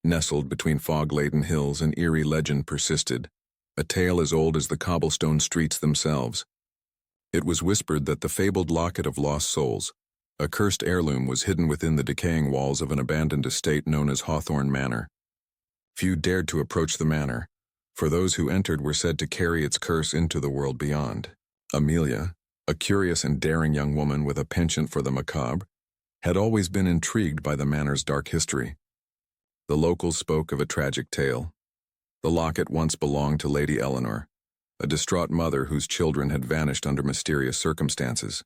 Nestled between fog-laden hills, an eerie legend persisted, a tale as old as the cobblestone streets themselves. It was whispered that the fabled Locket of Lost Souls, a cursed heirloom, was hidden within the decaying walls of an abandoned estate known as Hawthorne Manor. Few dared to approach the manor, for those who entered were said to carry its curse into the world beyond. Amelia, a curious and daring young woman with a penchant for the macabre, had always been intrigued by the manor's dark history. The locals spoke of a tragic tale. The locket once belonged to Lady Eleanor, a distraught mother whose children had vanished under mysterious circumstances.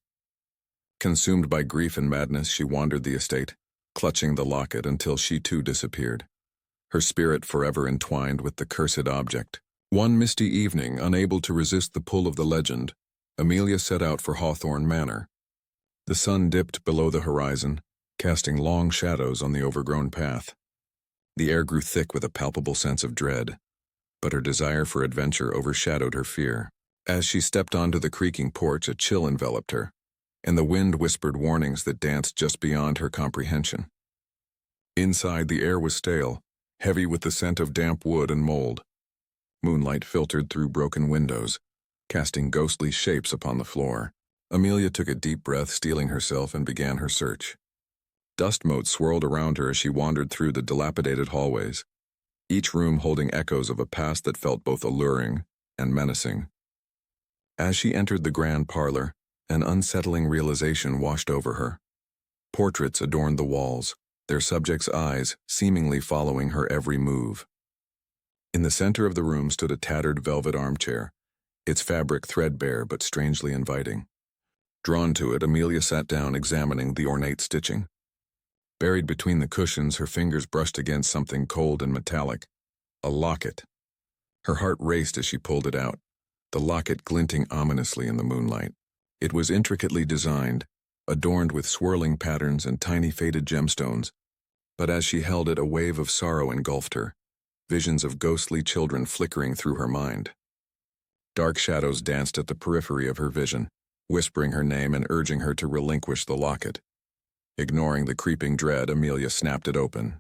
Consumed by grief and madness, she wandered the estate, clutching the locket until she too disappeared, her spirit forever entwined with the cursed object. One misty evening, unable to resist the pull of the legend, Amelia set out for Hawthorne Manor. The sun dipped below the horizon, casting long shadows on the overgrown path. The air grew thick with a palpable sense of dread, but her desire for adventure overshadowed her fear. As she stepped onto the creaking porch, a chill enveloped her, and the wind whispered warnings that danced just beyond her comprehension. Inside, the air was stale, heavy with the scent of damp wood and mold. Moonlight filtered through broken windows, casting ghostly shapes upon the floor. Amelia took a deep breath, steeling herself, and began her search. Dust motes swirled around her as she wandered through the dilapidated hallways, each room holding echoes of a past that felt both alluring and menacing. As she entered the grand parlor, an unsettling realization washed over her. Portraits adorned the walls, their subjects' eyes seemingly following her every move. In the center of the room stood a tattered velvet armchair, its fabric threadbare but strangely inviting. Drawn to it, Amelia sat down, examining the ornate stitching. Buried between the cushions, her fingers brushed against something cold and metallic, a locket. Her heart raced as she pulled it out, the locket glinting ominously in the moonlight. It was intricately designed, adorned with swirling patterns and tiny faded gemstones, but as she held it, a wave of sorrow engulfed her, visions of ghostly children flickering through her mind. Dark shadows danced at the periphery of her vision, whispering her name and urging her to relinquish the locket. Ignoring the creeping dread, Amelia snapped it open.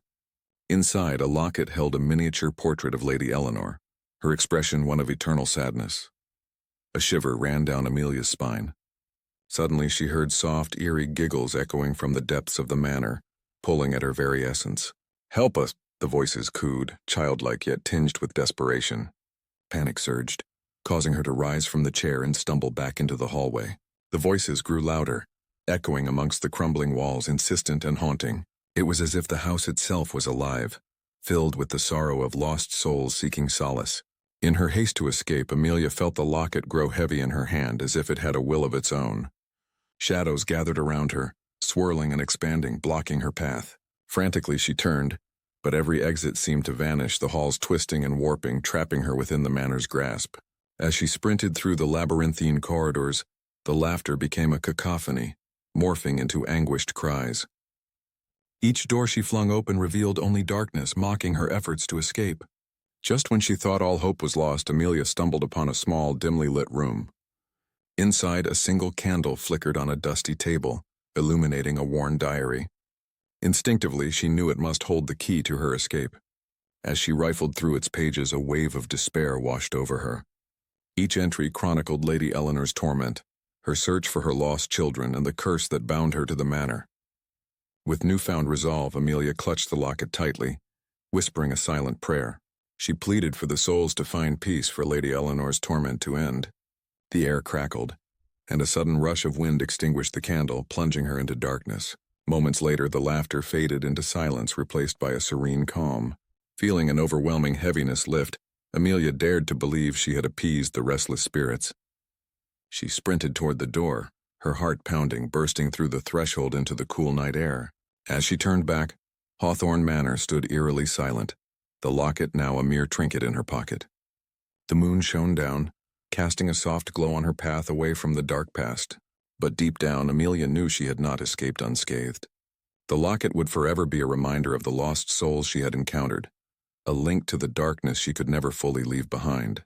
Inside, a locket held a miniature portrait of Lady Eleanor, her expression one of eternal sadness. A shiver ran down Amelia's spine. Suddenly she heard soft, eerie giggles echoing from the depths of the manor, pulling at her very essence. "Help us!" the voices cooed, childlike yet tinged with desperation. Panic surged, causing her to rise from the chair and stumble back into the hallway. The voices grew louder, echoing amongst the crumbling walls, insistent and haunting. It was as if the house itself was alive, filled with the sorrow of lost souls seeking solace. In her haste to escape, Amelia felt the locket grow heavy in her hand, as if it had a will of its own. Shadows gathered around her, swirling and expanding, blocking her path. Frantically she turned, but every exit seemed to vanish, the halls twisting and warping, trapping her within the manor's grasp. As she sprinted through the labyrinthine corridors, the laughter became a cacophony, morphing into anguished cries. Each door she flung open revealed only darkness, mocking her efforts to escape. Just when she thought all hope was lost, Amelia stumbled upon a small, dimly lit room. Inside, a single candle flickered on a dusty table, illuminating a worn diary. Instinctively, she knew it must hold the key to her escape. As she rifled through its pages, a wave of despair washed over her. Each entry chronicled Lady Eleanor's torment, her search for her lost children, and the curse that bound her to the manor. With newfound resolve, Amelia clutched the locket tightly, whispering a silent prayer. She pleaded for the souls to find peace, for Lady Eleanor's torment to end. The air crackled, and a sudden rush of wind extinguished the candle, plunging her into darkness. Moments later, the laughter faded into silence, replaced by a serene calm. Feeling an overwhelming heaviness lift, Amelia dared to believe she had appeased the restless spirits. She sprinted toward the door, her heart pounding, bursting through the threshold into the cool night air. As she turned back, Hawthorne Manor stood eerily silent, the locket now a mere trinket in her pocket. The moon shone down, casting a soft glow on her path away from the dark past. But deep down, Amelia knew she had not escaped unscathed. The locket would forever be a reminder of the lost souls she had encountered, a link to the darkness she could never fully leave behind.